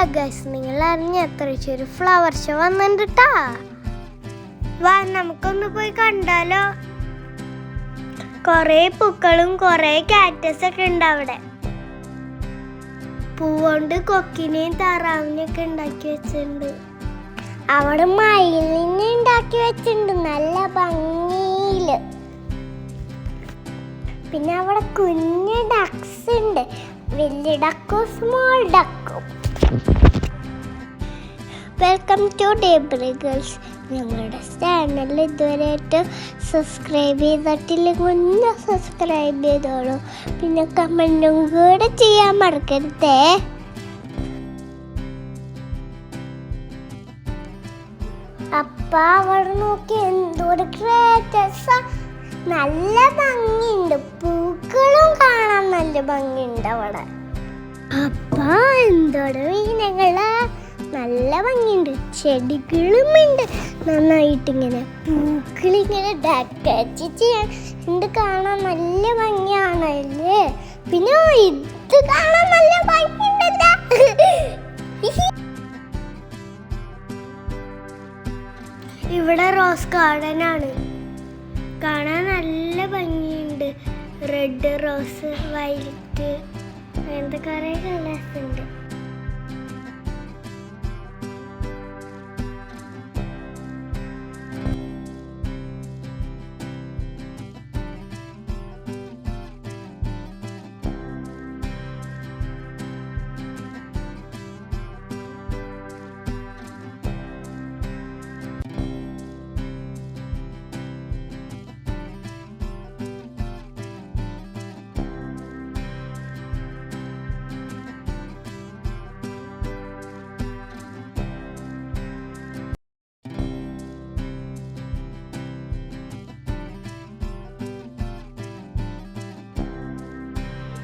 Hello guys, നിങ്ങൾ അറിഞ്ഞ എത്ര ഫ്ലവർ ഷോ വന്നിട്ടാ. വാ നമുക്കൊന്ന് പോയി കണ്ടാലോ. കൊറേ പൂക്കളും കൊറേ കാറ്റസ് ഒക്കെ ഉണ്ട് അവിടെ. പൂവുകൊണ്ട് കൊക്കിനെയും താറാവിനെയൊക്കെ ഉണ്ടാക്കി വെച്ചിട്ടുണ്ട്. അവിടെ മയിലിനെ ഉണ്ടാക്കി വെച്ചിട്ടുണ്ട് നല്ല ഭംഗിയില്. പിന്നെ അവിടെ കുഞ്ഞു ഡക്സ് ഉണ്ട്, വലിയ ഡക്കും സ്മോൾ ഡക്കും. വെൽക്കം ടു ഡേബ്രി ഗേൾസ്. ഞങ്ങളുടെ ചാനൽ ഇതുവരെയായിട്ട് സബ്സ്ക്രൈബ് ചെയ്തിട്ടില്ലെങ്കിൽ ഒന്ന് സബ്സ്ക്രൈബ് ചെയ്തോളൂ. പിന്നെ കമൻറ്റും കൂടെ ചെയ്യാൻ മറക്കരുതേ. അപ്പ അവിടെ നോക്കി എന്തോരം ക്രിയേറ്റേഴ്സാ, നല്ല ഭംഗിയുണ്ട്. പൂക്കളും കാണാൻ നല്ല ഭംഗിയുണ്ട് അവിടെ. അപ്പ എന്തോരം മീനങ്ങള്, നല്ല ഭംഗിയുണ്ട്. ചെടികളും ഉണ്ട് നന്നായിട്ടിങ്ങനെ. പൂക്കളിങ്ങനെ ഡെക്കറേറ്റ് ചെയ്യാൻ ഉണ്ട്, കാണാൻ നല്ല ഭംഗിയാണല്ലേ. പിന്നെ ഇത് കാണാൻ നല്ല ഭംഗിയുണ്ടല്ല. ഇവിടെ റോസ് ഗാർഡൻ ആണ്, കാണാൻ നല്ല ഭംഗിയുണ്ട്. റെഡ് റോസ്, വൈലറ്റ്, അങ്ങനത്തെ കുറേ കളേഴ്സ് ഉണ്ട്.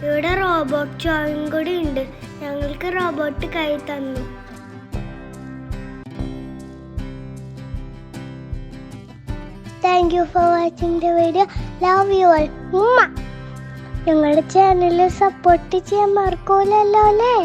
ഇവിടെ റോബോട്ട് ഷോയും കൂടി ഉണ്ട്. ഞങ്ങൾക്ക് റോബോട്ട് കൈ തന്നു. Thank you for watching the video. Love you all. ഞങ്ങളുടെ ചാനൽ സപ്പോർട്ട് ചെയ്യാൻ മറക്കൂലല്ലോ അല്ലേ.